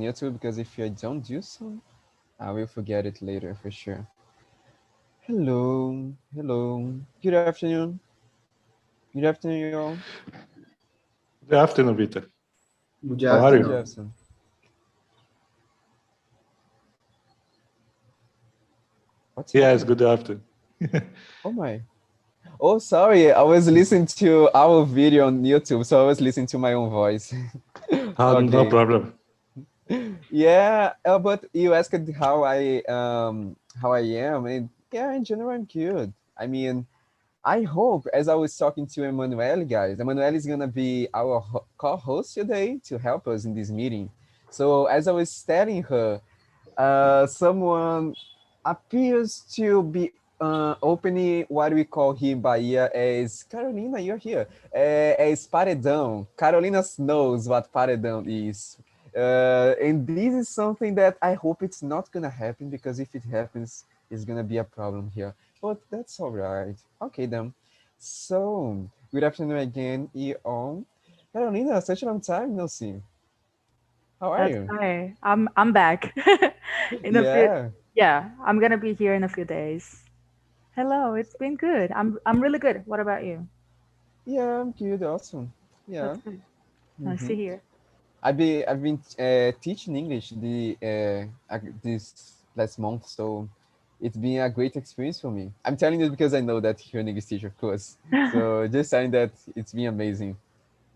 YouTube because if I don't do so, I will forget it later for sure. Hello, hello. Good afternoon. Good afternoon, y'all. Good afternoon, Vita. Good How are Good you? afternoon. afternoon. What's Yes, happening? good afternoon. Oh my. Oh, sorry. I was listening to our video on YouTube, so I was listening to my own voice. No Okay. problem. Yeah, but you asked how I am, and yeah, in general I'm good. I mean, I hope as I was talking to Emmanuel, guys, Emmanuel is gonna be our co-host today to help us in this meeting. So as I was telling her, someone appears to be opening what we call here in Bahia as Carolina, you're here. As paredão. Carolina knows what paredão is. And this is something that I hope it's not gonna happen because if it happens, it's gonna be a problem here. But that's all right. Okay, then. So, good afternoon again, you all. Carolina, such a long time no see. How are That's you? right. I'm back. In a few Yeah. Yeah, I'm gonna be here in a few days. Hello, it's been good. I'm really good. What about you? Yeah, I'm good. Awesome. Yeah. That's good. Nice Mm-hmm. to hear. I've been teaching English this last month, so it's been a great experience for me. I'm telling you because I know that you're an English teacher, of course. So just saying that it's been amazing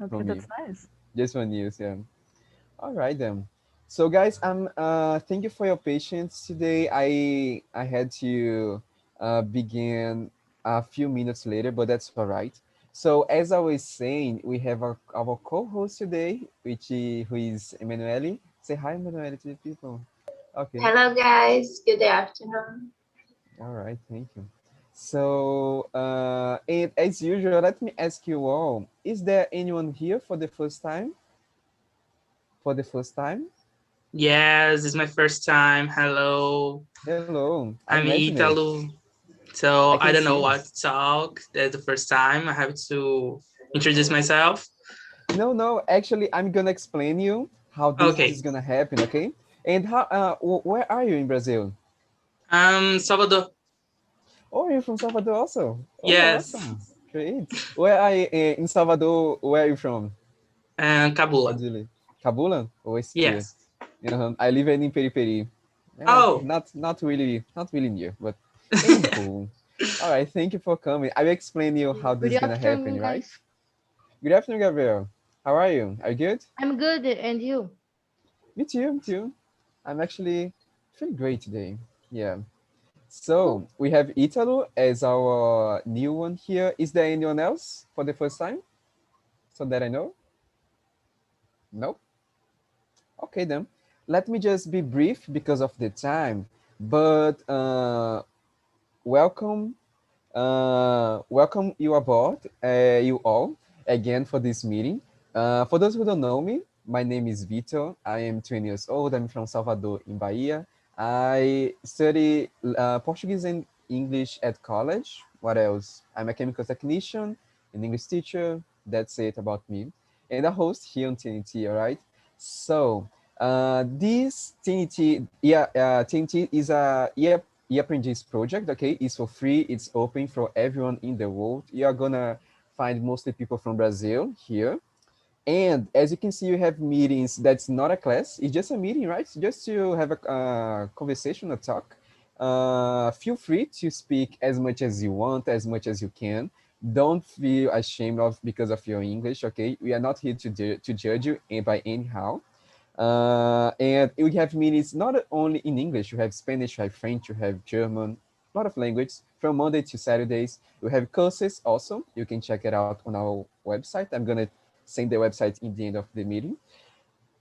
for Okay, me. that's nice. Just for news, yeah. All right then. So guys, thank you for your patience today. I had to begin a few minutes later, but that's all right. So as I was saying, we have our co-host today, who is Emanuele. Say hi, Emanuele, to the people. Okay. Hello guys, good afternoon. All right. Thank you. So, and as usual, let me ask you all: is there anyone here for the first time? For the first time? Yes, this is my first time. Hello, Hello. I I'm imagine it. Italo. I So I can don't know see. what to talk. That's the first time. I have to introduce myself. No, no. Actually, I'm gonna explain you how this is Okay. gonna happen. Okay. And how? Where are you in Brazil? Salvador. Oh, you're from Salvador also. Oh, Yes. awesome. Great. Where are you in Salvador? Where are you from? And How Cabula. do you live? Cabula or Esquia? Yes. I live in Periperi. Yeah, Oh. not really near, but anywho. All right. Thank you for coming. I will explain you how this Good is gonna happen. afternoon, Right. guys. Good afternoon, Gabriel. How are you? Are you good? I'm good, and you? Me too. Me too. I'm actually feeling great today. Yeah. Cool. So we have Italo as our new one here. Is there anyone else for the first time? So that I know? Nope. Okay then. Let me just be brief because of the time. But welcome, welcome you aboard, you all, again for this meeting. For those who don't know me, my name is Vitor. I am 20 years old. I'm from Salvador in Bahia. I study Portuguese and English at college. What else? I'm a chemical technician, an English teacher. That's it about me. And a host here on TNT, all right? So, this TNT, yeah, TNT is a e-apprentice project, okay? It's for free. It's open for everyone in the world. You're gonna find mostly people from Brazil here. And as you can see, you have meetings that's not a class. It's just a meeting, right? Just to have a conversation, a talk. Feel free to speak as much as you want, as much as you can. Don't feel ashamed of because of your English, okay? We are not here to judge you by anyhow. And we have meetings not only in English, you have Spanish, you have French, you have German, a lot of language from Monday to Saturdays. We have courses also. You can check it out on our website. I'm going to send the website in the end of the meeting.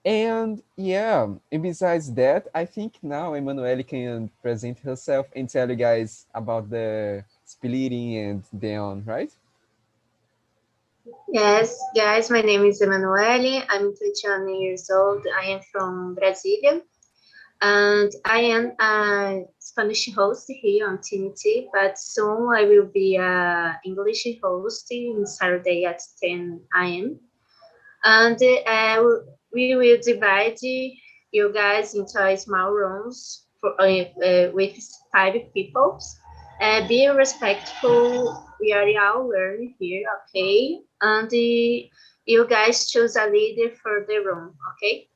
And yeah, and besides that, I think now Emanuele can present herself and tell you guys about the splitting and then, right? Yes, guys, my name is Emanuele. I'm 21 years old. I am from Brasilia, and I am a Spanish host here on TNT, but soon I will be a English host on Saturday at 10 a.m. And we will divide you guys into small rooms with 5 people. Be respectful. We are all learning here, okay? And you guys choose a leader for the room, okay?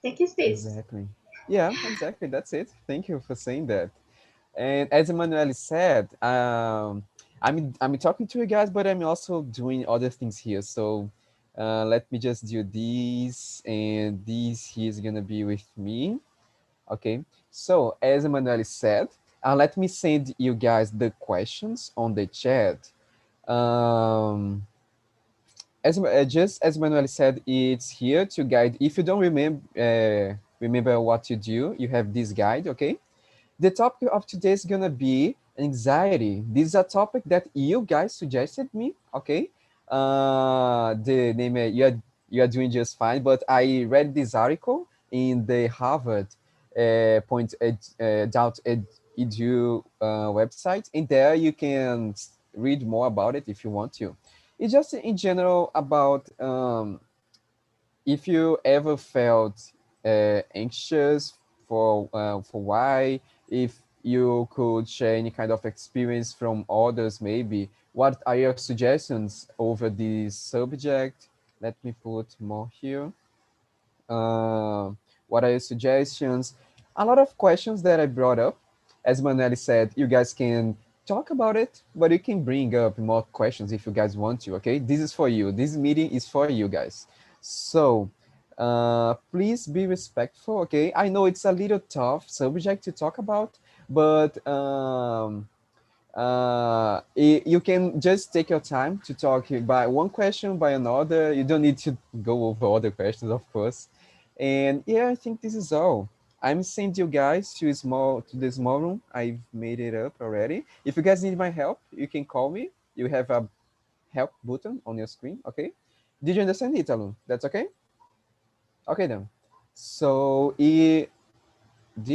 Thank you, Stacey. Exactly. Yeah, exactly. That's it. Thank you for saying that. And as Emmanuel said, I'm talking to you guys, but I'm also doing other things here. So let me just do this, and this here is gonna be with me. Okay. So as Emmanuel said, let me send you guys the questions on the chat. Um, just as Manuel said, it's here to guide. If you don't remember what you do, you have this guide. Okay. The topic of today is gonna be anxiety. This is a topic that you guys suggested me. Okay. The name you are doing just fine. But I read this article in the Harvard edu website, and there you can read more about it if you want to. It's just in general about if you ever felt anxious for why, if you could share any kind of experience from others, maybe what are your suggestions over this subject? Let me put more here. uh, what are your suggestions? A lot of questions that I brought up. As Manelli said, you guys can talk about it, but you can bring up more questions if you guys want to, okay? This is for you. This meeting is for you guys. So please be respectful, okay? I know it's a little tough subject to talk about, but you can just take your time to talk by one question by another. You don't need to go over other questions, of course. And yeah, I think this is all. I'm sending you guys to the small room. I've made it up already. If you guys need my help, you can call me. You have a help button on your screen. Okay. Did you understand, Italo? That's okay. Okay then. So did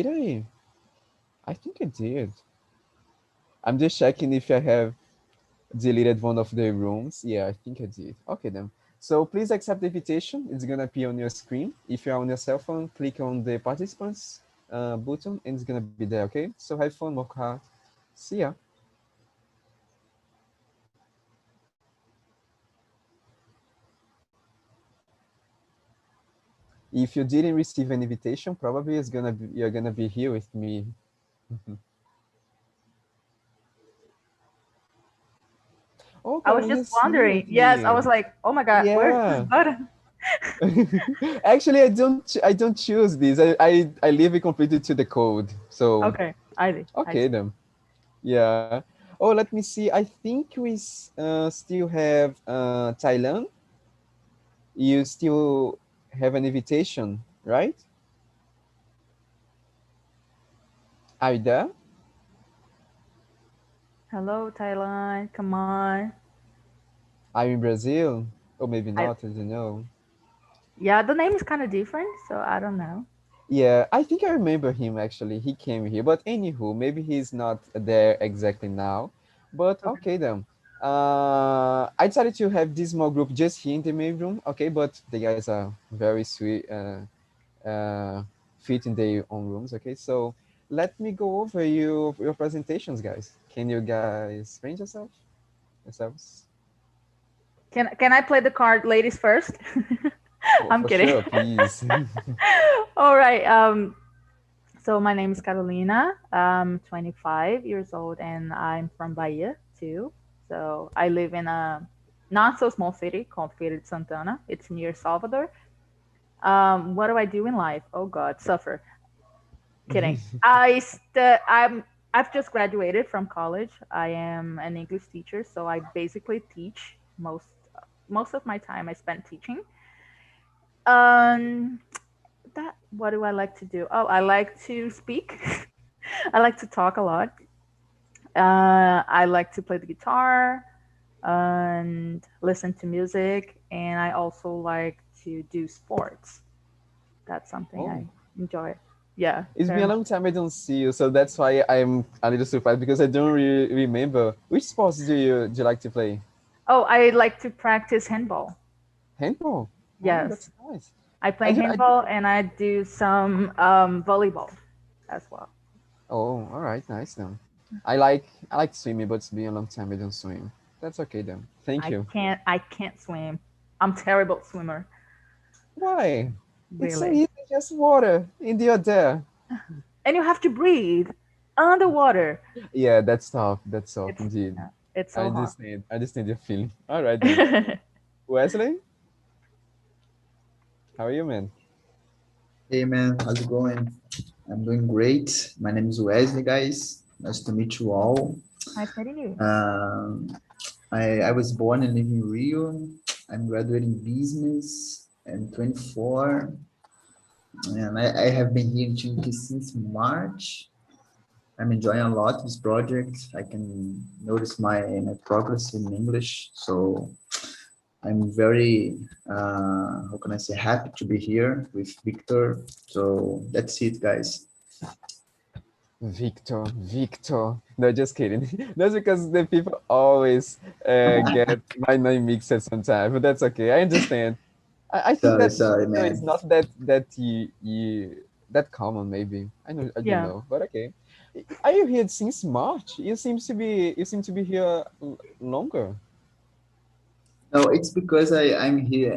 I? I think I did. I'm just checking if I have deleted one of the rooms. Yeah, I think I did. Okay then. So please accept the invitation. It's gonna appear on your screen. If you're on your cell phone, click on the participants button and it's gonna be there, okay? So have fun, work hard. See ya. If you didn't receive an invitation, probably you're gonna be here with me. Oh, I was Carolina just wondering. is Yes, I here. was like, oh my God, where's this Yeah. button? Actually, I don't choose this. I leave it completely to the code. So Okay, I see. okay then. Yeah. Oh, let me see. I think we still have Thailand. You still have an invitation, right? Are you there? Hello, Thailand. Come on. Are you in Brazil? Or maybe I not, I don't know. Yeah, the name is kind of different, so I don't know. Yeah, I think I remember him actually. He came here. But anywho, maybe he's not there exactly now. But Okay. okay then. I decided to have this small group just here in the main room. Okay, but the guys are very sweet. Fit in their own rooms. Okay, so let me go over your presentations, guys. Can you guys range yourselves? Can I play the card ladies first? I'm For kidding. sure, please. All right. So my name is Carolina. I'm 25 years old and I'm from Bahia too. So I live in a not so small city called Feira de Santana. It's near Salvador. What do I do in life? Oh God, suffer. Kidding. I've just graduated from college. I am an English teacher, so I basically teach most of my time I spent teaching. Um, that what do I like to do? Oh, I like to speak. I like to talk a lot. I like to play the guitar and listen to music, and I also like to do sports. That's something Oh, I enjoy. Yeah, it's been very a much. long time I don't see you, so that's why I'm a little surprised because I don't really remember. Which sports do you like to play? Oh, I like to practice handball. Handball. Oh, Yes. that's nice. I play handball and I do some volleyball as well. Oh, all right, nice then. I like swimming, but it's been a long time I don't swim. That's okay then. Thank you. I can't swim. I'm terrible swimmer. Why? It's so Really. easy, just water in the there. And you have to breathe underwater. Yeah, that's tough. That's tough It's, indeed. it's so hard. I understand your feeling. All right then. Wesley, how are you, man? Hey man, how's it going? I'm doing great. My name is Wesley, guys. Nice to meet you all. Nice meeting you. I was born and live in Rio. I'm graduating business. I'm 24. And I have been here in Chile since March. I'm enjoying a lot this project. I can notice my progress in English. So I'm very, how can I say, happy to be here with Victor. So that's it, guys. Victor. No, just kidding. That's because the people always get my name mixed sometimes, but that's okay. I understand. I think Sorry, man. it's not that you that common. Maybe I don't know, but okay. Are you here since March? You seem to be here longer. No, it's because I'm here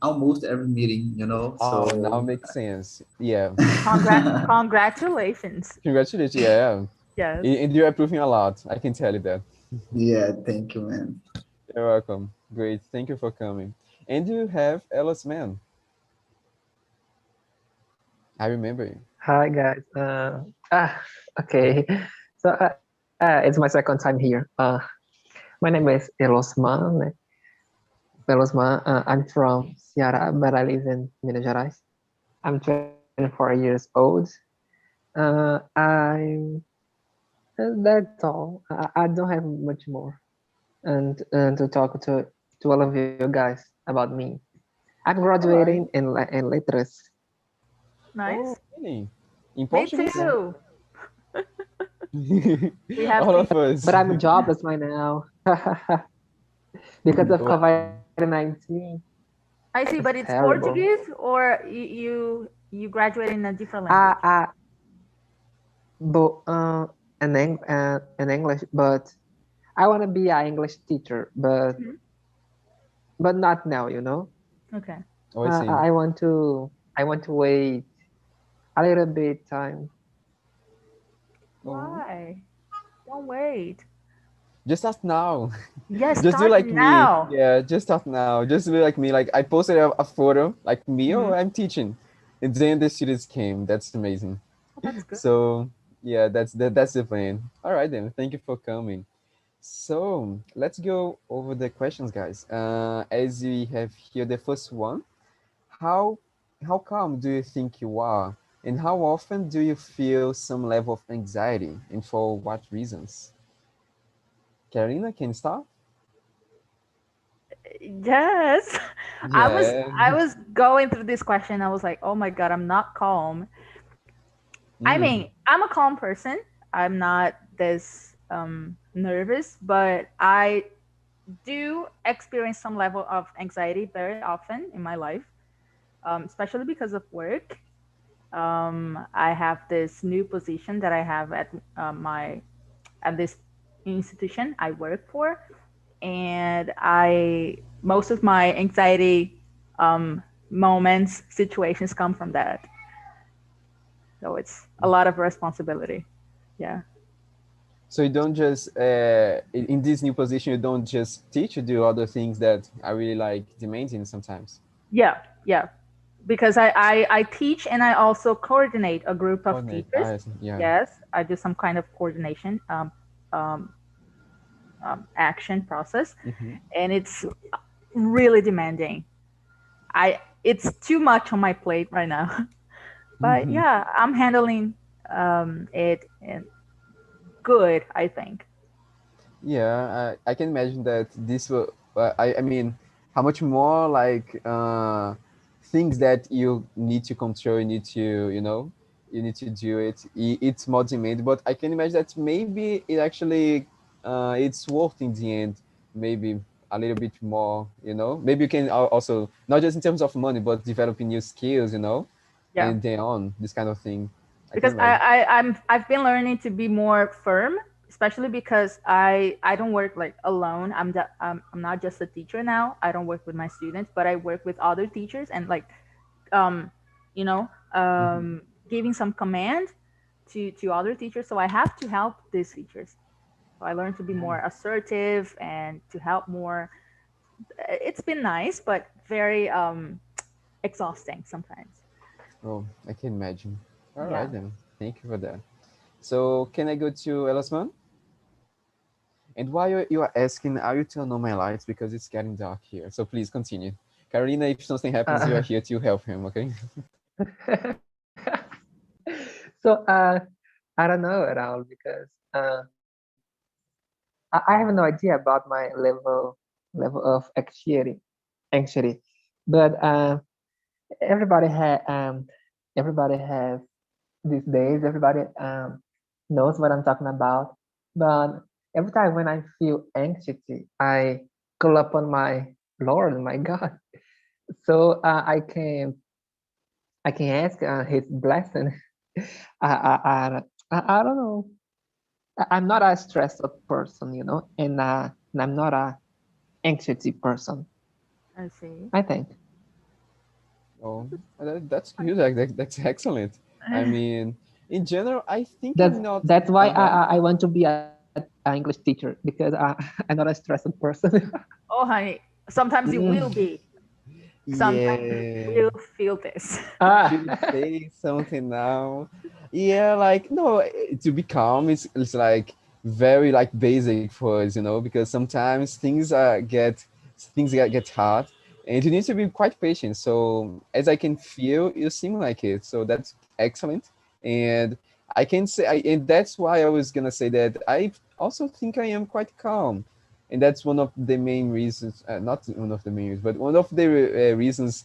almost every meeting, you know. Oh, So now makes sense. Yeah. Congratulations. Congratulations. Yeah. Yes. And you're improving a lot. I can tell you that. yeah, thank you, man. You're welcome. Great. Thank you for coming. And you have Ellis Man. I remember you. Hi guys. Okay. So it's my second time here. My name is Elosma. I'm from Ceará, but I live in Minas Gerais. I'm 24 years old. That's all. I don't have much more, and to talk to all of you guys about me. I'm graduating in Letras. Nice. Oh, really? In Me Portuguese? too. We have all of us. But I'm jobless right now because of COVID-19. I see, but it's terrible. Portuguese or you graduate in a different language? In English, but I want to be an English teacher, but not now, you know. Okay. Oh, I see. I want to wait a little bit time. Why? Don't wait. Just start now. Yes, just do like now. me. Yeah, just start now. Just do like me. Like I posted a photo like me. Oh, I'm teaching, and then the students came. That's amazing. Oh, that's good. So yeah, that's the plan. All right then. Thank you for coming. So let's go over the questions, guys. As we have here, the first one: how calm do you think you are, and how often do you feel some level of anxiety, and for what reasons? Carolina, can you start? Yes. Yeah. I was going through this question. I was like, oh my God, I'm not calm. I mean, I'm a calm person. I'm not this nervous, but I do experience some level of anxiety very often in my life, especially because of work. I have this new position that I have at this institution I work for, and most of my anxiety moments, situations come from that. So it's a lot of responsibility. Yeah. So you don't just in this new position, you don't just teach, you do other things that are really like demanding sometimes. Yeah, because I teach and I also coordinate a group of teachers. Yeah. Yes, I do some kind of coordination action process, and it's really demanding. It's too much on my plate right now, but yeah, I'm handling it good, I think. Yeah, I can imagine that this will. I mean, how much more like things that you need to control, you need to you need to do it. It's more demanding, but I can imagine that maybe it actually it's worth in the end. Maybe a little bit more, maybe you can also, not just in terms of money, but developing new skills, Yeah. and then on this kind of thing. Because I've been learning to be more firm, especially because I don't work like alone. I'm not just a teacher now. I don't work with my students, but I work with other teachers and like you know giving some command to other teachers. So I have to help these teachers. So I learned to be more assertive and to help more. It's been nice, but very exhausting sometimes. Oh, I can imagine. All Yeah. right then. Thank you for that. So can I go to Elasman? And while you are asking, I will turn on my lights because it's getting dark here. So please continue. Carolina, if something happens, you are here to help him, okay? So I don't know at all because I have no idea about my level of anxiety. But everybody everybody has these days. Everybody knows what I'm talking about. But every time when I feel anxiety, I call upon my Lord, my God. So I can ask His blessing. I don't know. I'm not a stressed person, and I'm not a anxiety person. I see. I think. Oh, that's good. That's excellent. I mean, in general, I think That's I'm not. that's why Uh-huh. I want to be a English teacher because I'm not a stressed person. Oh, honey, sometimes you will Mm. be. Sometimes you Yeah. will feel this. Should you Ah. say something now? Yeah, like no, to be calm is like very like basic for us, because sometimes things get hard, and you need to be quite patient. So as I can feel, you seem like it. So that's excellent, and I can say, and that's why I was gonna say that I also think I am quite calm, and that's one of the main reasons. Not one of the main reasons, but one of the reasons.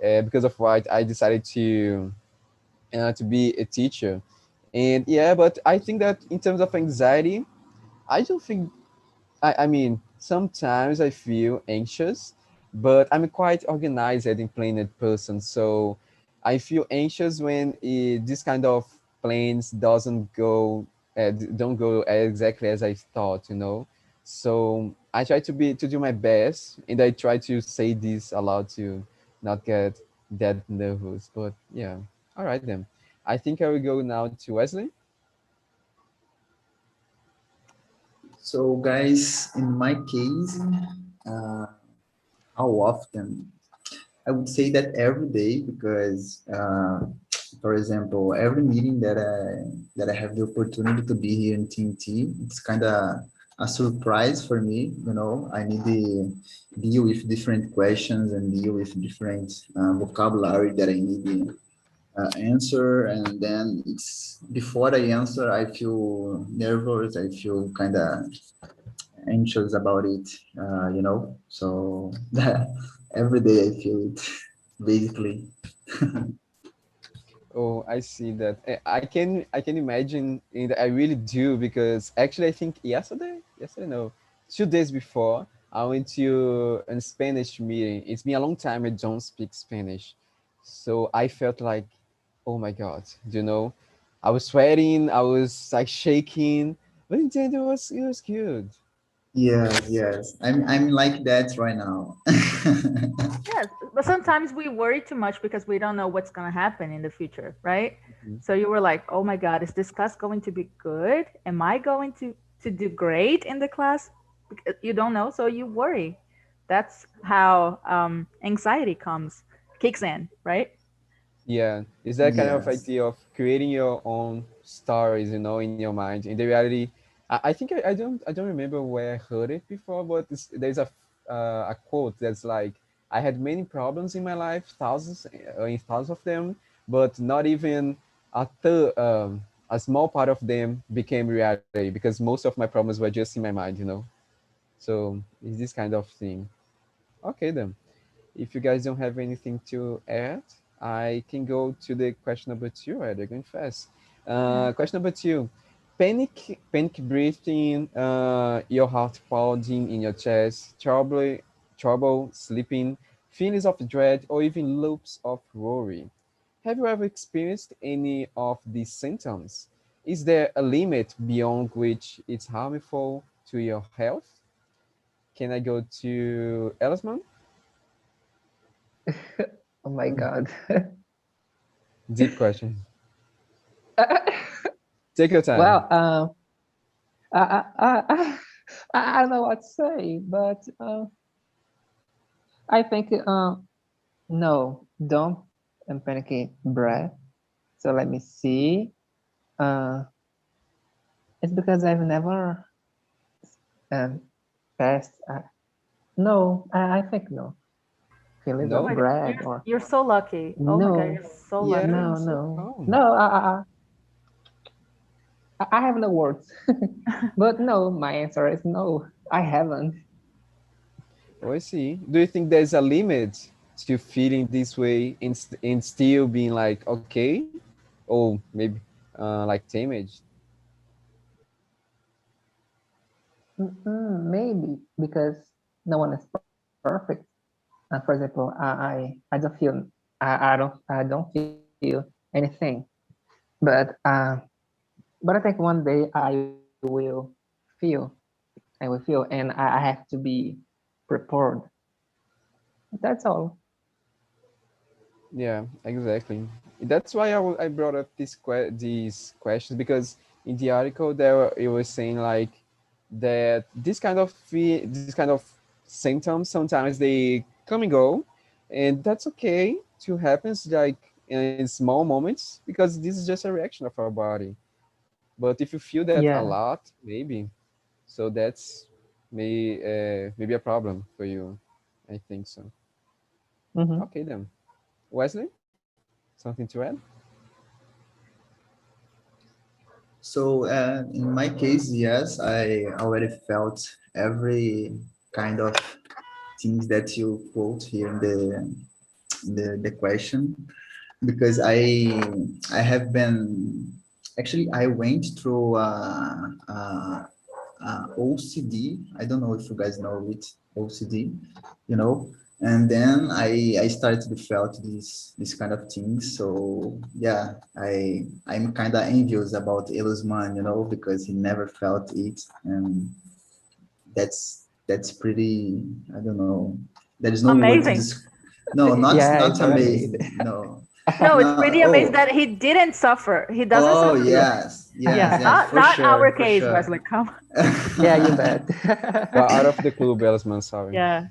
Because of why I decided to be a teacher. And yeah, but I think that in terms of anxiety, I don't think, I mean, sometimes I feel anxious, but I'm quite organized and planned person. So I feel anxious when this kind of plans don't go exactly as I thought. So I try to do my best, and I try to say this aloud to not get that nervous. But yeah, all right then. I think I will go now to Wesley. So guys, in my case, uh, how often? I would say that every day because, for example, every meeting that I have the opportunity to be here in TNT, it's kind of a surprise for me. I need to deal with different questions and deal with different vocabulary that I need to answer, and then it's before I answer, I feel nervous. I feel kind of anxious about it, so every day I feel it, basically. Oh, I see that. I can imagine, and I really do, because actually I think yesterday, no, 2 days before, I went to a Spanish meeting. It's been a long time I don't speak Spanish, so I felt like, oh my God, I was sweating, I was like shaking, but in the end it was good. Yes, I'm like that right now. Yes, but sometimes we worry too much because we don't know what's going to happen in the future, right? Mhm. So you were like, "Oh my God, is this class going to be good? Am I going to do great in the class?" Because you don't know, so you worry. That's how anxiety kicks in, right? Yeah, it's that kind of Yes. idea of creating your own stories, in your mind. In the reality, I think I don't remember where I heard it before, but there's a quote that's like, I had many problems in my life, thousands of them, but not even a small part of them became reality because most of my problems were just in my mind. So it's this kind of thing. Okay then. If you guys don't have anything to add, I can go to the question number two. Right, they're going fast. Question number two. panic breathing, your heart pounding in your chest, trouble sleeping, feelings of dread, or even loops of worry. Have you ever experienced any of these symptoms? Is there a limit beyond which it's harmful to your health? Can I go to Ellisman? Oh my God. Deep question. Take your time. Well, I, I, I, I don't know what to say, but I think no, don't panic breath. So let me see. It's because I've never passed. No, I think no. Feelings No? of dread or You're so lucky. Oh my God, no, you're so Yeah. lucky. no, so no, calm. no. I have no words. But no, my answer is no. I haven't. Oh, I see. Do you think there's a limit to feeling this way and still being like okay, or maybe like damaged? Maybe because no one is perfect. For example, I don't feel I don't feel anything, but I think one day will feel I will feel, and I have to be prepared. That's all. Yeah, exactly. That's why I brought up these questions, because in the article there it was saying like that this kind of symptoms sometimes they come and go, and that's okay to happens like in small moments, because this is just a reaction of our body. But if you feel that a Yeah. lot, maybe so that's maybe a problem for you. I think so. Mm-hmm. Okay then, Wesley, something to add? So in my case, yes, I already felt every kind of things that you quote here in the question, because I have been actually I went through OCD. I don't know if you guys know it, OCD, you know. And then I started to felt this kind of things. So yeah, I'm kind of envious about Elusman, you know, because he never felt it, and that's pretty. I don't know. There is no word to Amazing. describe. No, Yeah, not it's amazing. amazing. No, No, it's no. pretty amazing that he didn't suffer. He doesn't Oh suffer. yes, Yeah, yes, for not our sure, for case, sure. Wesley. Come. Yeah, you bet. You're out of the club, Ellisman, sorry. Yeah,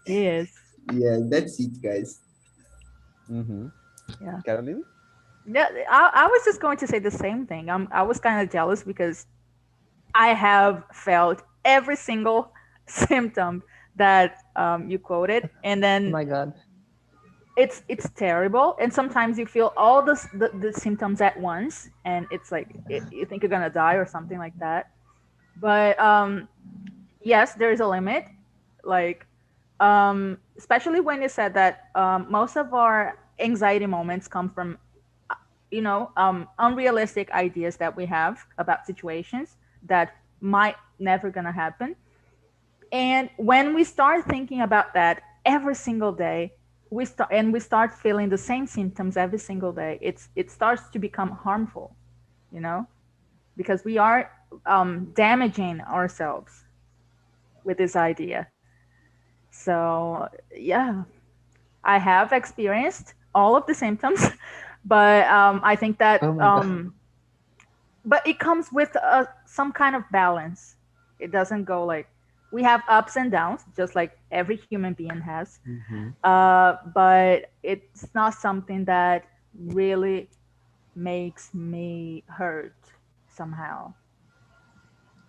he is. Yeah, that's it, guys. Mm-hmm. Yeah. Caroline? Yeah, I was just going to say the same thing. I was kind of jealous because I have felt every single symptom that you quoted, and Oh then my God. it's terrible. And sometimes you feel all the symptoms at once, and it's like you think you're gonna die or something like that. But yes, there is a limit. Like especially when you said that most of our anxiety moments come from unrealistic ideas that we have about situations that might never gonna happen. And when we start thinking about that every single day, we start feeling the same symptoms every single day, it starts to become harmful, you know, because we are damaging ourselves with this idea. So yeah, I have experienced all of the symptoms, but I think that Oh my God. but it comes with some kind of balance. It doesn't go like we have ups and downs, just like every human being has. Mm-hmm. But it's not something that really makes me hurt somehow.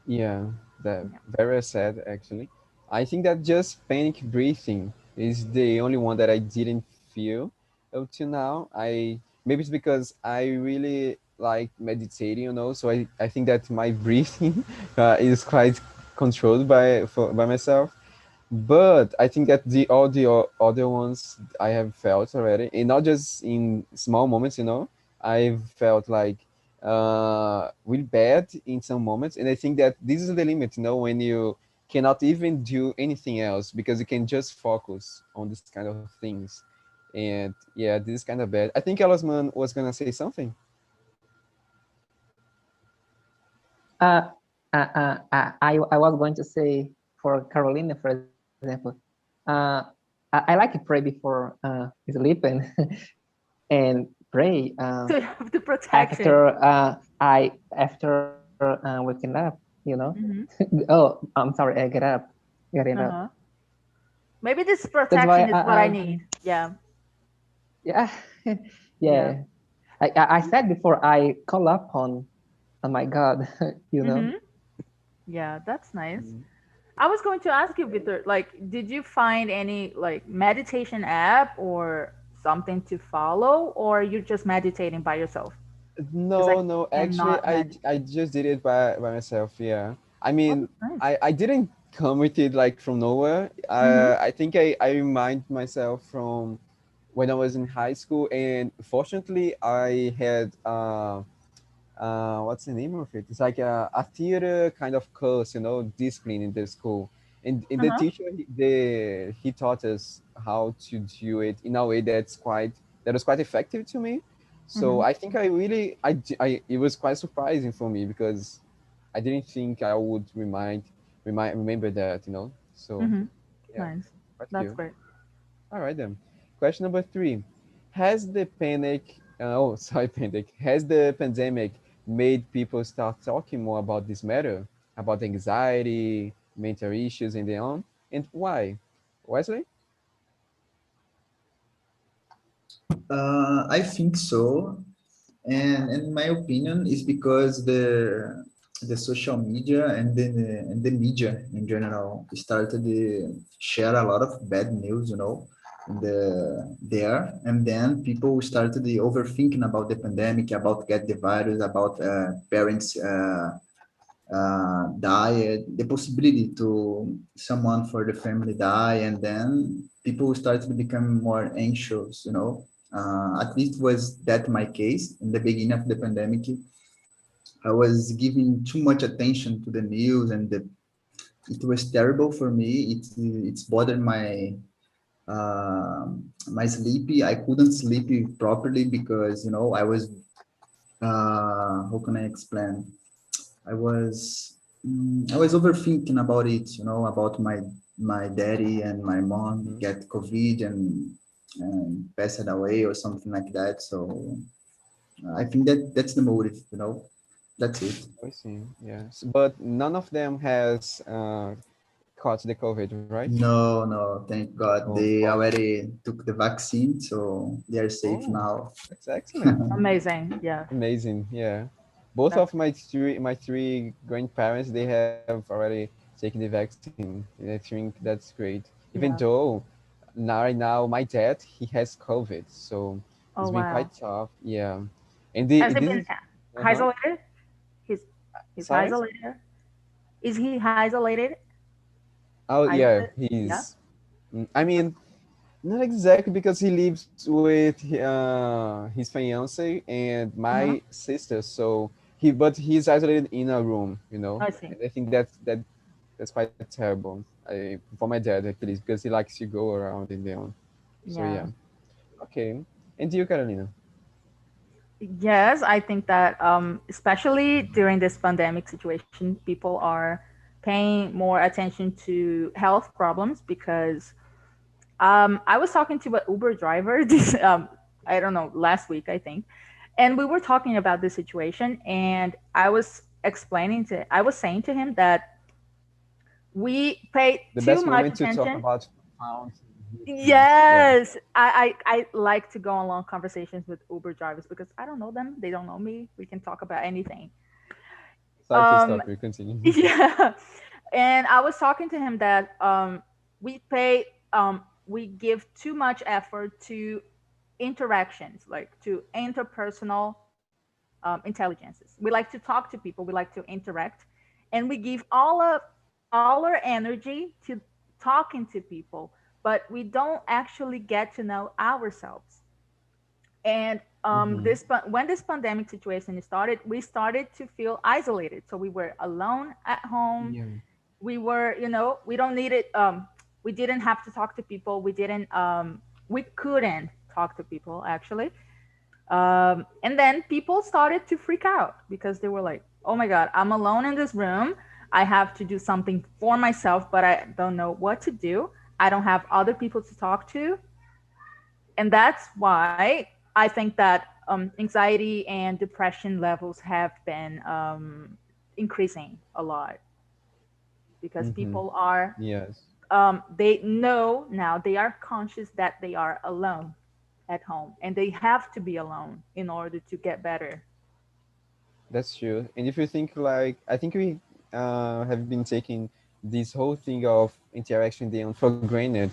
Yeah, that very sad actually. I think that just panic breathing is the only one that I didn't feel up to now. I maybe it's because I really like meditating, so I think that my breathing is quite controlled by myself. But I think that the other ones I have felt already, and not just in small moments. I've felt like really bad in some moments, and I think that this is the limit, when you cannot even do anything else because you can just focus on this kind of things. And yeah, this is kind of bad. I think Elasman was gonna say something. Uh, I was going to say for Carolina, for example, uh, I like to pray before sleeping and pray The protection. after waking up, Hmm. Oh, I'm sorry, I getting up. Uh-huh. Maybe this That's why protection is what I need. Yeah. yeah, Yeah. yeah. I said before I call on my God, you know. Hmm. Yeah, that's nice. Mm. I was going to ask you, Victor, like, did you find any like meditation app or something to follow, or you're just meditating by yourself? Because I No, actually, cannot meditate. I just did it by myself. Yeah, I Oh, mean, that's nice. I didn't come with it like from nowhere. Mm-hmm. I think I remind myself from when I was in high school, and fortunately, I had what's the name of it? It's like a theater kind of course, discipline in the school. And the Uh-huh. teacher, he taught us how to do it in a way that was quite effective to me. So Mm-hmm. I think I really, it was quite surprising for me because I didn't think I would remember that, So Mm-hmm. yeah, Nice. quite That's cool. great. All right then. Question number 3. Has the panic, sorry, panic, has the pandemic made people start talking more about this matter, about anxiety, mental issues, and their own? And why? Wesley? I think so. And in my opinion, is because the social media and the media in general started to share a lot of bad news, there, and then people started the overthinking about the pandemic, about get the virus, about parents died, the possibility to someone for the family die, and then people started to become more anxious, at least was that my case in the beginning of the pandemic. I was giving too much attention to the news, and it was terrible for me. It's bothered my sleepy. I couldn't sleep properly because I was how can I explain? I was I was overthinking about it, about my daddy and my mom Hmm. get COVID and passed away or something like that. So I think that's the motive, That's it. I see. Yes, but none of them has caught the COVID, right? No, no, thank God. Oh, They fortunately. already took the vaccine, so they are safe Oh, now. that's excellent. Amazing. Yeah. Amazing. Yeah. Both That's of my three grandparents, they have already taken the vaccine. And I think that's great. Even yeah. though right now my dad, he has COVID, so Oh it's been wow. quite tough. Yeah. And Has he this been is uh-huh. isolated? He's Sorry? isolated. Is he isolated? Oh yeah, Isolated? Yeah. he's I mean, not exactly because he lives with his fiance and Uh-huh. my sister, so he's isolated in a room, I see. And I think that's quite terrible. For my dad at least because he likes to go around in there. So Yeah. yeah, okay. And you, Carolina? Yes, I think that especially during this pandemic situation, people are paying more attention to health problems because I was talking to an Uber driver this I don't know, last week I think, and we were talking about this situation, and I was saying to him that we pay The too best much moment to talk attention. about pounds and things. Yeah, Yes, I like to go on long conversations with Uber drivers because I don't know them, they don't know me. We can talk about anything. sorry to Um, stop you. Continue. yeah, and I was talking to him that we give too much effort to interactions, like to interpersonal intelligences. We like to talk to people, we like to interact, and we give all our energy to talking to people, but we don't actually get to know ourselves. And when this pandemic situation started, we started to feel isolated. So we were alone at home. Yeah. We were, we don't need it. We didn't have to talk to people. We couldn't talk to people actually. And then people started to freak out because they were like, oh my God, I'm alone in this room. I have to do something for myself, but I don't know what to do. I don't have other people to talk to. And that's why I think that anxiety and depression levels have been increasing a lot because people are, Yes. they know now, they are conscious that they are alone at home and they have to be alone in order to get better. That's true. And if you think like, I think we have been taking this whole thing of interaction then for granted,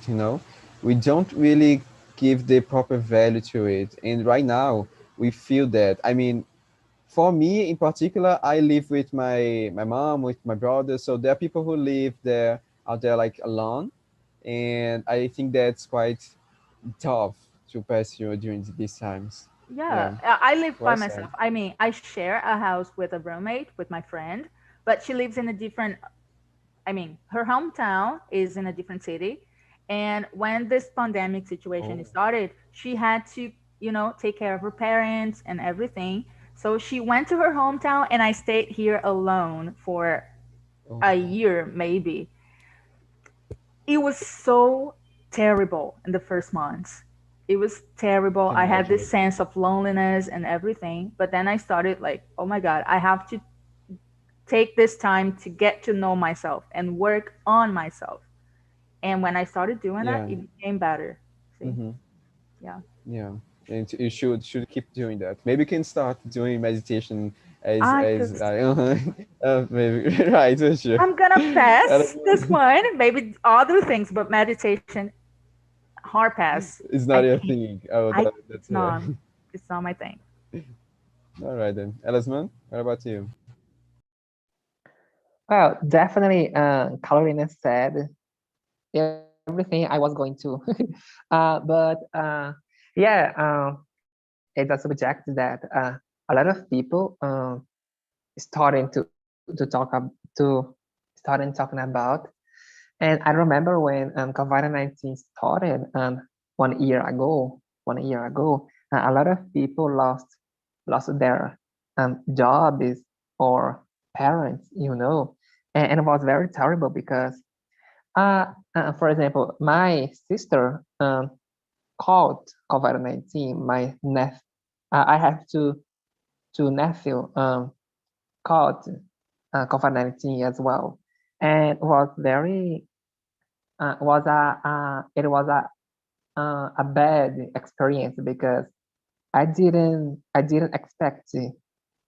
we don't really give the proper value to it. And right now we feel that. I mean, for me in particular, I live with my mom, with my brother. So there are people who live there out there like alone. And I think that's quite tough to pass through during these times. Yeah, Yeah. I live by Well said. myself. I mean, I share a house with a roommate, with my friend, but she lives in a different, I mean, her hometown is in a different city. And when this pandemic situation Oh. started, she had to, take care of her parents and everything. So she went to her hometown and I stayed here alone for Oh. a year, maybe. It was so terrible in the first months. It was terrible. Can I had imagine. this sense of loneliness and everything. But then I started like, oh my God, I have to take this time to get to know myself and work on myself. And when I started doing that, Yeah. it became better. See? Mm-hmm. Yeah. Yeah, and you should keep doing that. Maybe you can start doing meditation I as just, maybe right for sure. I'm gonna Uh, pass this one. Maybe other things, but meditation, hard pass. it's I not your can't. thing. Oh, It's that's not. It's not my thing. all right then. Elisman, what about you? Well, definitely, Carolina said everything I was going to. But yeah, it's a subject that a lot of people starting to talk to starting talking about. And I remember when COVID-19 started 1 year ago. 1 year ago, a lot of people lost their jobs or parents, and it was very terrible because, for example, my sister caught COVID-19. I have two nephew caught COVID-19 as well, and was very was a it was a bad experience because I didn't expect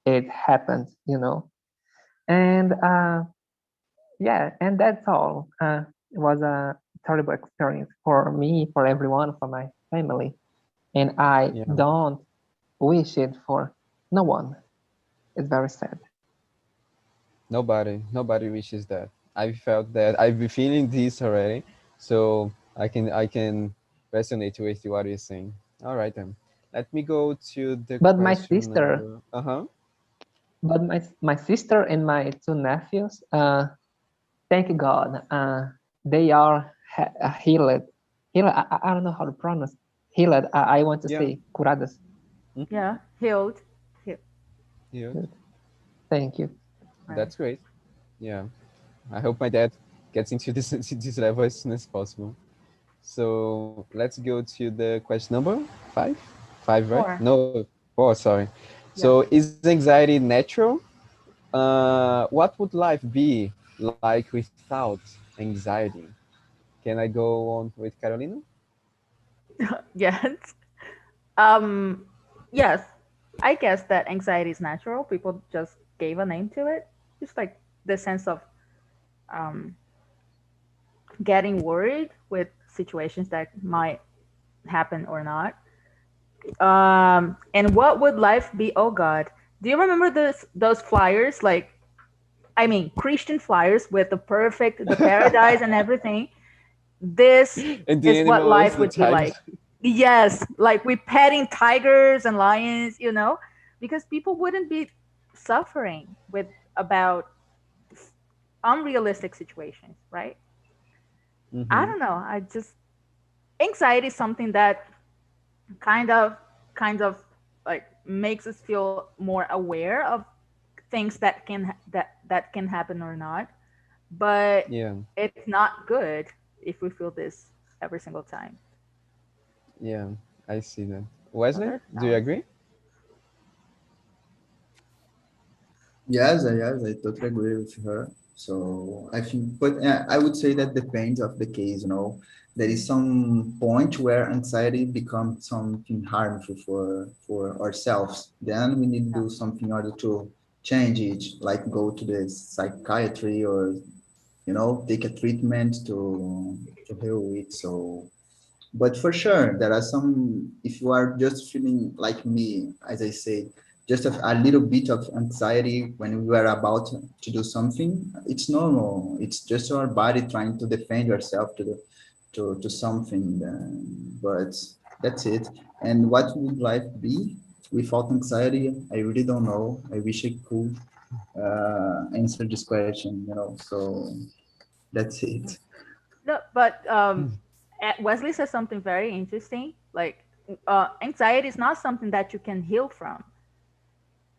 it happened, and yeah, and that's all. It was a terrible experience for me, for everyone, for my family, and I Yeah, don't wish it for no one. It's very sad. nobody wishes that. I felt that I've been feeling this already, so I can resonate with what you're saying. All right then. Let me go to the But my question sister, number. Uh-huh. my sister and my two nephews, thank God, they are healed. Healed. I don't know how to pronounce healed. I want to Yeah. say curadas. Mhm. Yeah. Healed. Yeah. Thank you. That's great. Yeah. I hope my dad gets into this this level as soon as possible. So let's go to the question number five. Five, right? Four. No, four. Sorry. Yeah. So is anxiety natural? What would life be like without anxiety? Can I go on with Carolina? Yes. Um, yes. I guess that anxiety is natural. People just gave a name to it. Just like the sense of um, getting worried with situations that might happen or not. And what would life be? Oh God, do you remember those flyers? Like, I mean, Christian flyers with the paradise and everything. This And the is what animals, life the would be types. like. Yes, like we petting tigers and lions, you know, because people wouldn't be suffering with about unrealistic situations, right? I Mm-hmm. don't know. I just anxiety is something that kind of kind of like makes us feel more aware of things that that can happen or not, but Yeah. it's not good if we feel this every single time. Yeah. I see that. So Wesley, there's do you balance. agree? Yes, I totally agree with her. So I think, but I would say that depends of the case, you know. There is some point where anxiety becomes something harmful for ourselves. Then we need to Yeah. do something in order to change it, like go to the psychiatry or, you know, take a treatment to heal it. So but for sure there are some, if you are just feeling like me, as I said, just a little bit of anxiety when you are about to do something, it's normal. It's just your body trying to defend yourself to something, but that's it. And what would life be without anxiety? I really don't know. I wish I could answer this question, you know. So that's it. No, but Wesley says something very interesting. Like, anxiety is not something that you can heal from.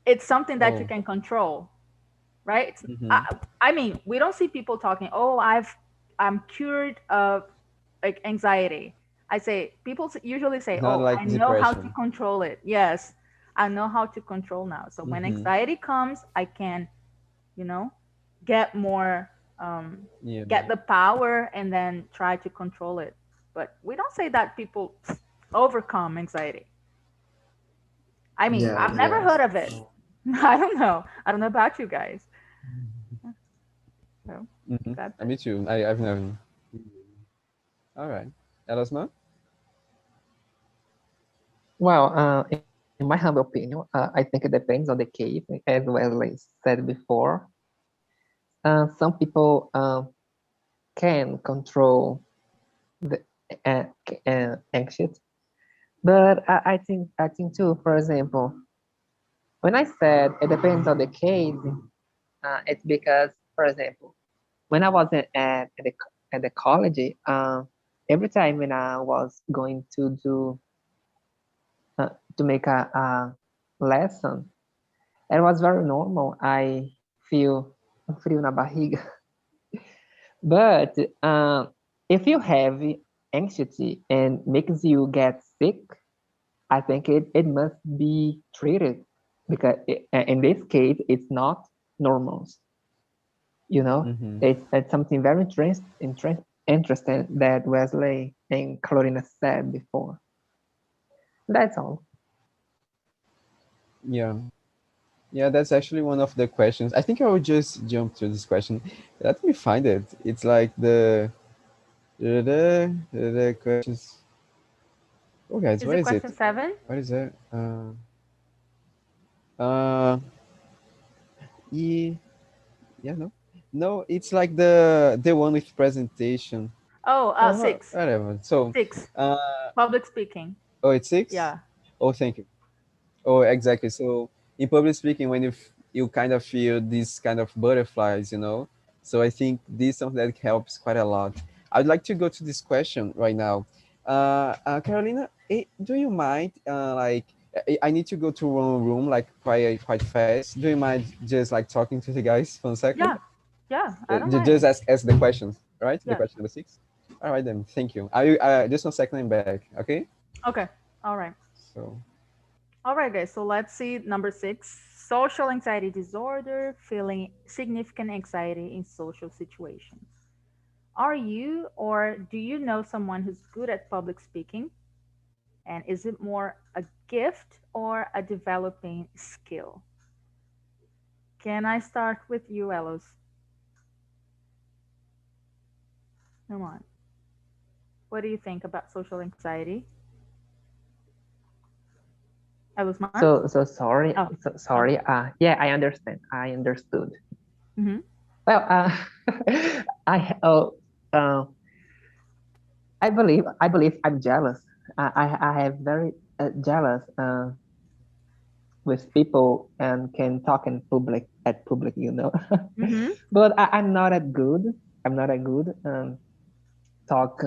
It's something that you Oh. can control, right? Mm-hmm. I mean, we don't see people talking, "Oh, I'm cured of like anxiety." I say people usually say, It's not "Oh, like I know how to depression. control it." Yes, I know how to control now. So when Mm-hmm. anxiety comes, I can, you know, get more, Yeah. get the power and then try to control it. But we don't say that people overcome anxiety. I mean, Yeah, I've never yeah. heard of it. I don't know. I don't know about you guys. So Mm-hmm. that's it. Me too. I've never. All right. Elasma? Well, in my humble opinion, I think it depends on the case, as Wesley said before. Some people can control the anxiety, but I think too. For example, when I said it depends on the case, it's because, for example, when I was at the college, every time when I was going to do to make a lesson, it was very normal. I feel frio na barriga. But if you have anxiety and makes you get sick, I think it must be treated because in this case, it's not normal. You know, Mm-hmm. it's something very interesting that Wesley and Carolina said before. That's all. Yeah. Yeah, that's actually one of the questions. I think I would just jump to this question. Let me find it. It's like the questions. Oh, guys, Is what it is it? question 7? What is it? Uh, e, yeah, no, no. It's like the one with presentation. Oh, Oh, 6. whatever. So, 6. uh, Public speaking. oh, it's six. Yeah. Oh, thank you. Oh, exactly. So in public speaking, when you kind of feel these kind of butterflies, so I think this is something that helps quite a lot. I'd like to go to this question right now. Carolina, do you mind, like, I need to go to one room, like, quite fast. Do you mind just like talking to the guys for a second? Yeah. Yeah. I don't Just mind. ask the questions, right? The Yeah. question number 6. All right then. Thank you. I just 1 second, I'm back. Okay. Okay. All right. So. All right, guys. So let's see number 6. Social anxiety disorder, feeling significant anxiety in social situations. Are you or do you know someone who's good at public speaking? And is it more a gift or a developing skill? Can I start with you, Elos? Come on. What do you think about social anxiety? Elos Mar? So sorry. Oh, So oh. sorry. Yeah, I understand. I understood. Mm-hmm. Well, I uh, I believe I'm jealous I have very jealous with people and can talk in public at public, you know. Mm-hmm. But I'm not that good. I'm not that good talk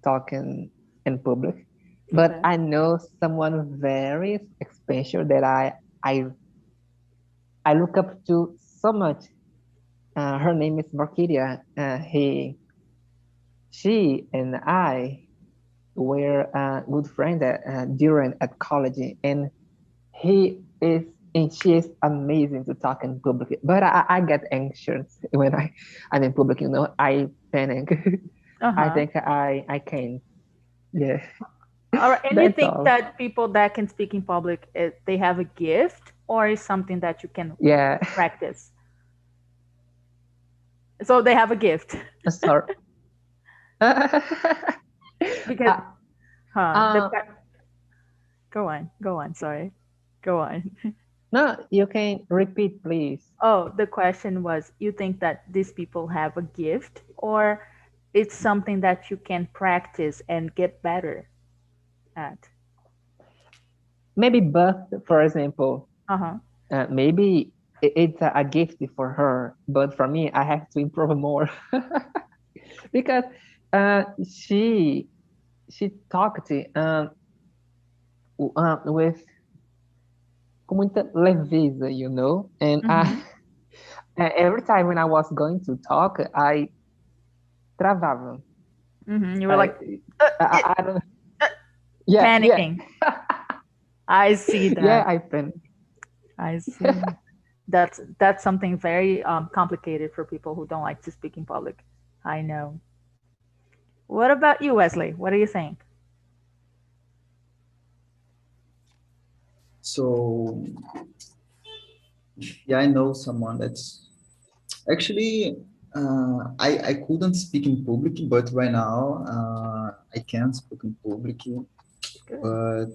talking in public. But Okay. I know someone very special that I look up to so much. Her name is Markidia. She and I were good friends during at college, and he is and she is amazing to talk in public. But I get anxious when I'm in public. You know, I panic. I Uh-huh. think I can. Yeah, All right. And you that's think all. that people that can speak in public, they have a gift or is something that you can Yeah, practice? So they have a gift sorry. because, the uh, go on, sorry. Go on. no, you can repeat, please. Oh, the question was, you think that these people have a gift or it's something that you can practice and get better at? Maybe birth, for example. Uh-huh. Maybe it's a gift for her, but for me, I have to improve more because uh, she she talked with com muita leveza, you know, and Mm-hmm. every time when I was going to talk, I travava. Mm-hmm. You were I like, uh, it, I don't. Yeah, yeah, panicking. I see yeah. that. I panic. I see. That's something very complicated for people who don't like to speak in public. I know. What about you, Wesley? What do you think? So yeah, I know someone that's actually I couldn't speak in public, but right now I can speak in public. Good. But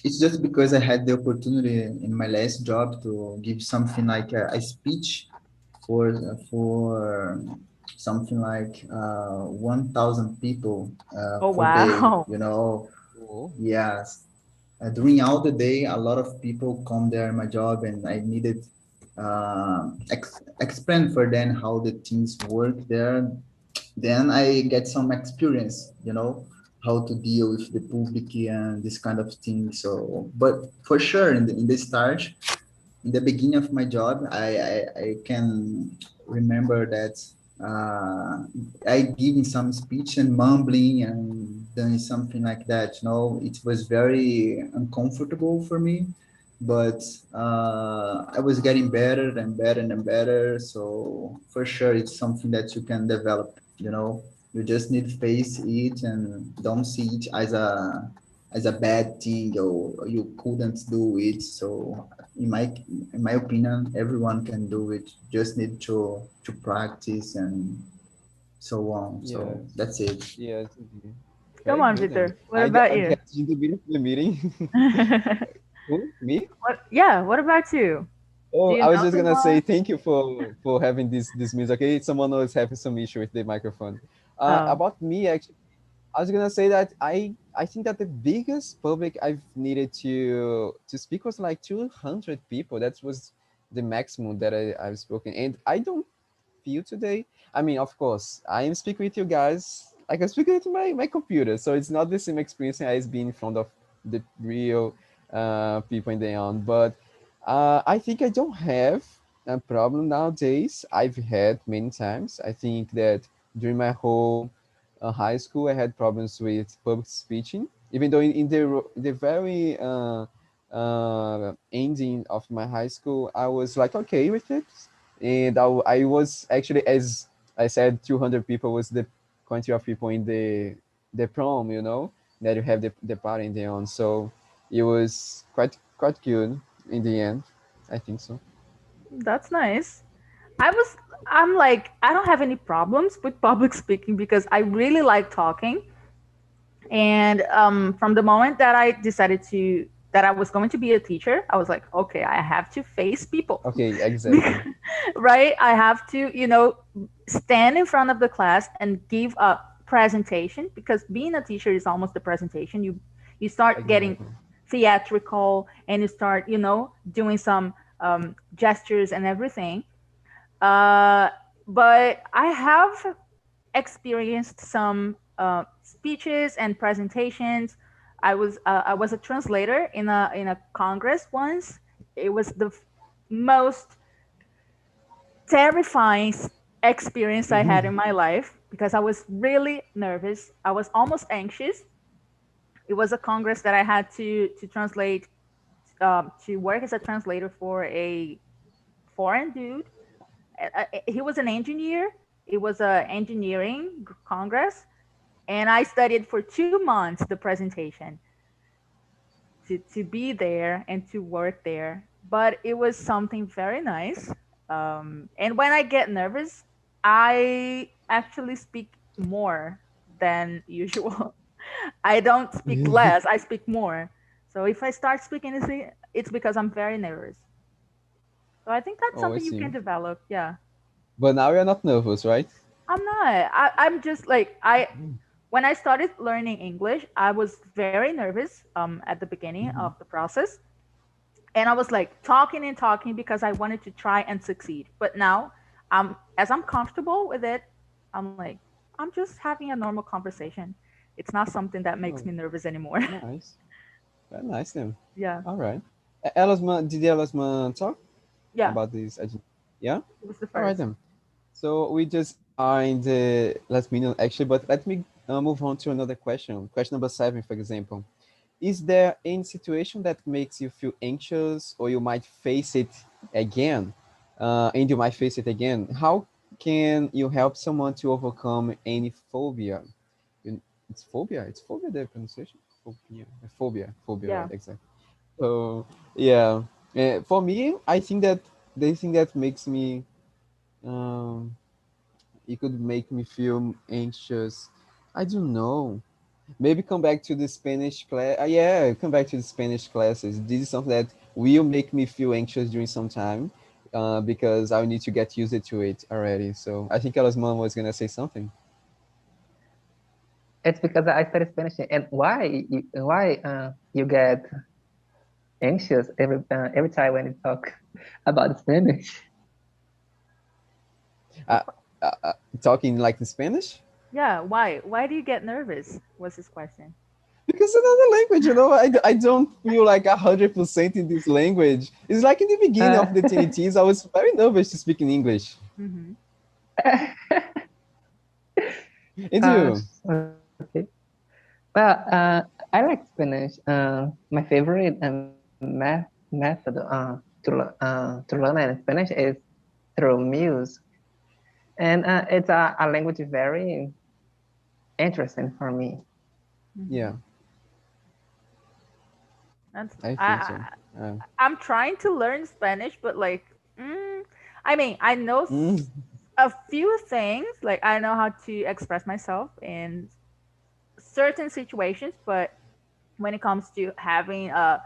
it's just because I had the opportunity in my last job to give something like a speech for something like 1,000 people Oh per day. wow. You know, Cool. yes. During all the day, a lot of people come there in my job, and I needed explain for them how the things work there. Then I get some experience, how to deal with the public and this kind of thing. So, but for sure, in the start, in the beginning of my job, I can remember that I giving some speech and mumbling and doing something like that. It was very uncomfortable for me, but I was getting better and better and better. So for sure, it's something that you can develop. You just need to face it and don't see it as a bad thing or you couldn't do it. So in my opinion, everyone can do it. Just need to practice and so on. So Yes. that's it. Yes, indeed. Come Very on, good. And Victor. What about I you? get in the middle of the meeting. Who? Me? What? Yeah. What about you? Do Oh, you I was know just gonna say someone? thank you for having this music. Okay, someone was having some issue with the microphone. Oh. About me, actually, I was gonna say that I think that the biggest public I've needed to speak was like 200 people. That was the maximum that I've spoken, and I don't feel today. I mean, of course, I am speaking with you guys. I can speak with my computer, so it's not the same experience as being in front of the real people in the end. But I think I don't have a problem nowadays. I've had many times. I think that during my whole high school, I had problems with public speaking, even though in the very ending of my high school, I was like okay with it, and I was actually, as I said, 200 people was the quantity of people in the prom, that you have the party in the end. So it was quite good in the end. I think so. That's nice. I'm like, I don't have any problems with public speaking because I really like talking. And from the moment that I decided that I was going to be a teacher, I was like, okay, I have to face people. Okay, exactly. Right? I have to, stand in front of the class and give a presentation, because being a teacher is almost the presentation. You start getting Exactly. theatrical, and you start, doing some gestures and everything. But I have experienced some speeches and presentations. I was a translator in a congress once. It was the most terrifying experience I had in my life, because I was really nervous. I was almost anxious. It was a congress that I had to translate, to work as a translator for a foreign dude. He was an engineer. It was a engineering congress, and I studied for 2 months the presentation to be there and to work there. But it was something very nice. And when I get nervous, I actually speak more than usual. I don't speak less, I speak more. So if I start speaking, it's because I'm very nervous. So I think that's Oh, I something you see. can develop. Yeah. But now you're not nervous, right? I'm not. I'm just like when I started learning English, I was very nervous at the beginning of the process. And I was like talking and talking because I wanted to try and succeed. But now, as I'm comfortable with it, I'm like, I'm just having a normal conversation. It's not something that makes Oh, me nervous anymore. nice. Very nice then. Yeah. All right. Elisman, did Elisman talk Yeah. about this? Yeah? It was the All right first. then. So we just are in the last minute actually, but let me move on to another question. Question number 7, for example. Is there any situation that makes you feel anxious, or you might face it again? And you might face it again. How can you help someone to overcome any phobia? It's phobia. It's phobia, the pronunciation. Phobia, Yeah. right? Exactly. So yeah, for me, I think that the thing that makes me um, it could make me feel anxious. I don't know. Maybe come back to the Spanish class. Yeah, come back to the Spanish classes. This is something that will make me feel anxious during some time, because I need to get used to it already. So I think Ella's mom was gonna say something. It's because I study Spanish. And why you get anxious every time when you talk about Spanish? Uh, uh, Talking like in Spanish? Yeah. Why do you get nervous? Was his question. Because another language, I don't feel like 100% in this language. It's like in the beginning of the TNTs, I was very nervous to speak in English. Mm-hmm. And you? Okay. Well, I like Spanish. My favorite method to learn Spanish is through music, and it's a language very interesting for me. Yeah, That's I think so. I'm trying to learn Spanish, but like, I mean, I know Mm, a few things. Like, I know how to express myself in certain situations, but when it comes to having a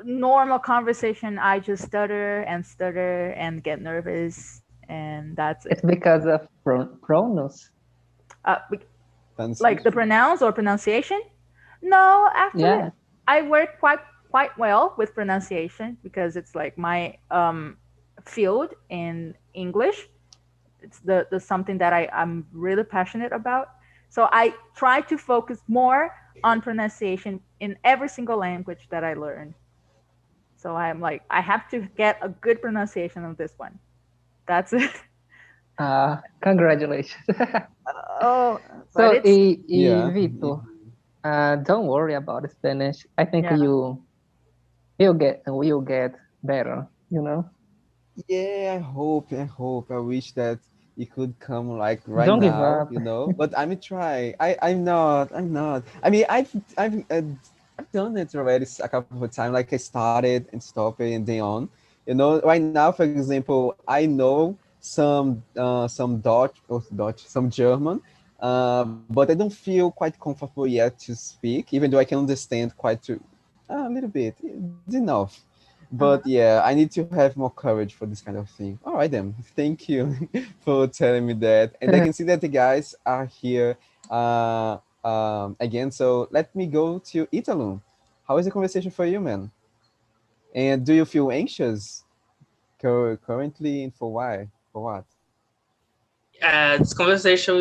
normal conversation, I just stutter and get nervous, and that's It's it. because of pronouns. Like the pronunciation. pronounce or pronunciation? No, actually, Yeah. I work quite well with pronunciation, because it's like my field in English. It's the something that I'm really passionate about. So I try to focus more on pronunciation in every single language that I learn. So I'm like, I have to get a good pronunciation of this one. That's it. Congratulations. Oh, but So, it's Yeah. Vito, don't worry about Spanish. I think yeah. you'll get better. Yeah, I wish that it could come like right Don't give now, up. but I'm trying. I'm not. I mean, I've done it already a couple of times. Like I started and stopped it and then on. Right now, for example, I know some Dutch, some German, but I don't feel quite comfortable yet to speak, even though I can understand quite a little bit. It's enough. But yeah, I need to have more courage for this kind of thing. All right then, thank you for telling me that. And I can see that the guys are here again. So let me go to Italo. How is the conversation for you, man? And do you feel anxious currently, and for why? For what? This conversation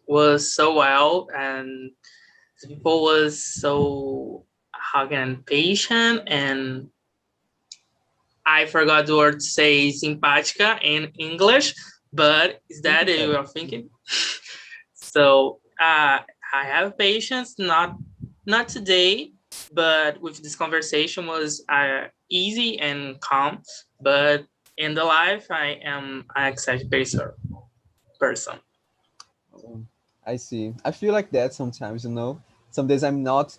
was so well, and the people was so how can patient, and I forgot the word to say simpática in English, but is that what you are thinking? So I have patience, not today, but with this conversation was easy and calm. But in the life, I am an excited person. I see. I feel like that sometimes, you know. Some days I'm not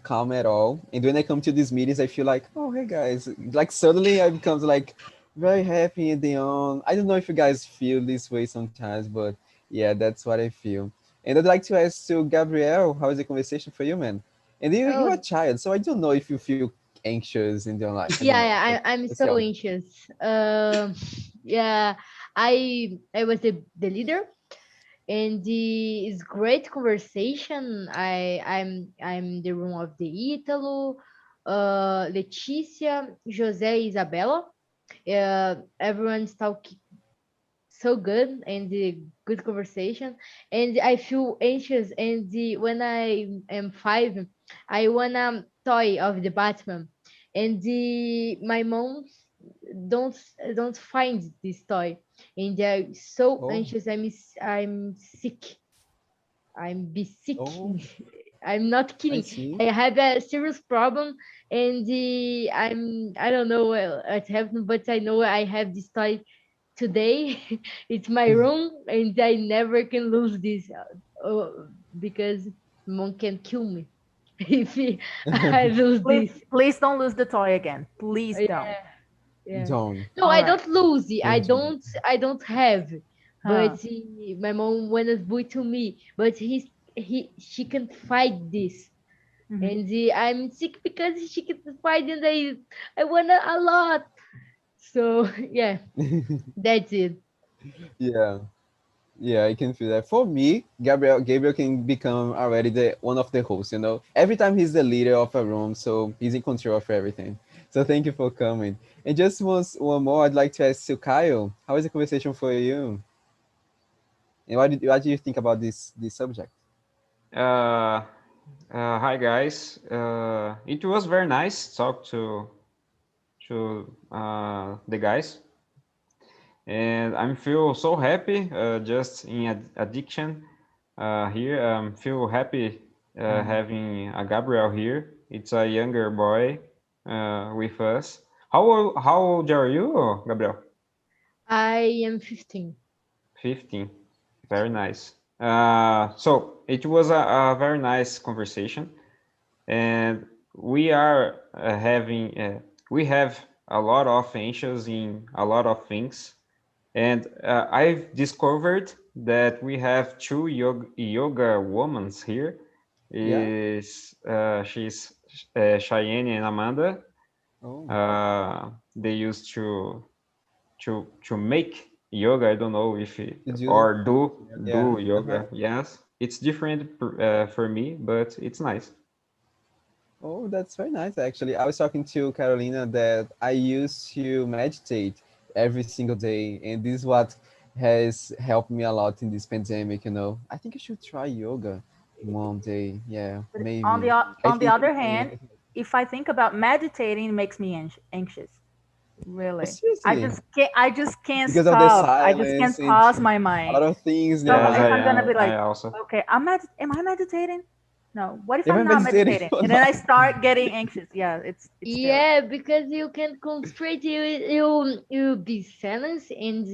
calm at all, and when I come to these meetings, I feel like, oh hey guys, like suddenly I become like very happy and on. I don't know if you guys feel this way sometimes, but yeah, that's what I feel. And I'd like to ask to Gabrielle, how is the conversation for you, man? And you're a Oh, child, so I don't know if you feel anxious in your life. I don't yeah, know, yeah, but I'm let's so go. anxious. Yeah, I was the leader, and it's great conversation. I'm the room of the Italo, Leticia, Jose, Isabella. Everyone's talking so good and the good conversation, and I feel anxious. And when I am 5, I want a toy of the Batman, and my mom don't don't find this toy, and I'm so Oh, anxious. I'm sick. I'm be sick. oh, I'm not I kidding. see. I have a serious problem, and I don't know what happened, but I know I have this toy today. It's my room, and I never can lose this because mom can kill me if I lose Please, this. please don't lose the toy again. Please don't. Yeah, yeah. Don't, No, All I right. don't lose it. don't do that. I don't have. But Huh. my mom wanted to buy to me, but she can't fight this. Mhm. And I'm sick because she can't fight, and I want a lot. So yeah, that's it. Yeah. Yeah, I can feel that. For me, Gabriel can become already the one of the hosts, you know. Every time he's the leader of a room, so he's in control of everything. So thank you for coming. And just one more, I'd like to ask you, Kyle, how is the conversation for you? And what do you think about this subject? Uh, Hi guys. It was very nice talk to the guys, and I'm feel so happy. Just in addiction here, feel happy having a Gabriel here. It's a younger boy with us. How old are you, Gabriel? I am 15. 15. Very nice. So it was a very nice conversation, and we are we have a lot of anxious in a lot of things, and I've discovered that we have two yoga women here. Yeah? Is she's Cheyenne and Amanda. Oh, They used to make yoga. I don't know if did you? or do Yeah. Uh-huh. yoga. Yes, it's different for me, but it's nice. Oh, that's very nice, actually. I was talking to Carolina that I used to meditate every single day, and this is what has helped me a lot in this pandemic, you know. I think I should try yoga one day. Yeah, But maybe. I on the think other it hand, can. if I think about meditating, it makes me anxious. Oh, Really, seriously? I just can't Because of the stop. I just silence can't and pause my a lot mind. of things, So yeah. Yes, if I'm gonna be I like, also. okay, am I meditating? No. What if Am I I'm not meditating meditating? or And then I not? start getting anxious. Yeah, it's terrible. Yeah, because you can concentrate. You be silent and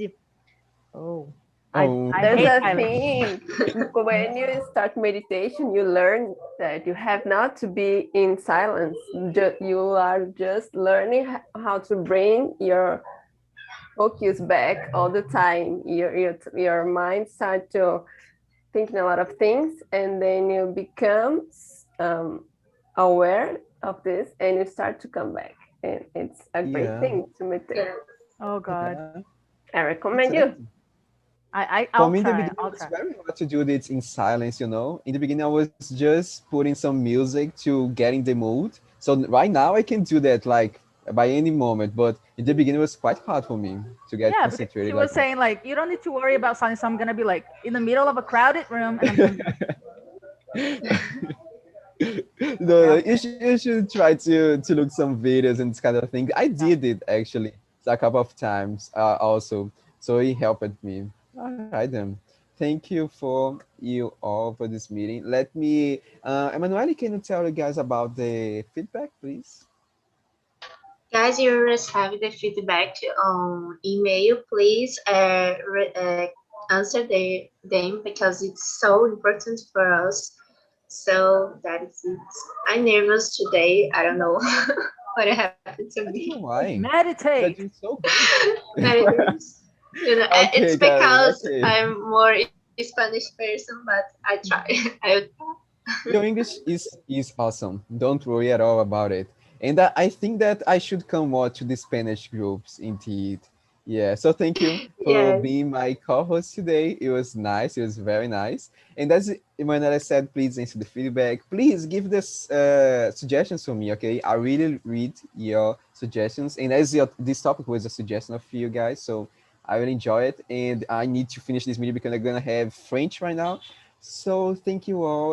oh, Oh, I There's hate a silence. thing when you start meditation, you learn that you have not to be in silence. You are just learning how to bring your focus back all the time. Your mind starts to thinking a lot of things, and then you become aware of this, and you start to come back. And it's a great Yeah. thing to meditate. Yeah. Oh God. Yeah. I recommend you. Exactly. I For I'll me, in the try. beginning, I'll it was try. very hard to do this in silence, you know. In the beginning, I was just putting some music to get in the mood. So right now, I can do that like by any moment. But in the beginning, it was quite hard for me to get Yeah, because she concentrated was like that. saying like you don't need to worry about silence. So I'm gonna be like in the middle of a crowded room and I'm gonna be No, you should try to look some videos and this kind of thing. I did it actually a couple of times also, so it helped me. All right then. Thank you for you all for this meeting. Let me, Emanuele, can you tell you guys about the feedback, please? Guys, you receive the feedback on email. Please answer them because it's so important for us. So that is it. I'm nervous today. I don't know what happened to I don't me. know why. You're meditate. doing so good. Nervous. You know, Okay, it's Karen, because okay. I'm more Spanish person, but I try. I Your English is awesome. Don't worry at all about it. And I think that I should come more to the Spanish groups indeed. Yeah. So thank you for yes. being my co-host today. It was nice. It was very nice. And as Emanuela said, please answer the feedback. Please give this suggestions for me. Okay. I really read your suggestions. And as this topic was a suggestion of you guys, so I will enjoy it. And I need to finish this meeting because I'm gonna have French right now. So thank you all.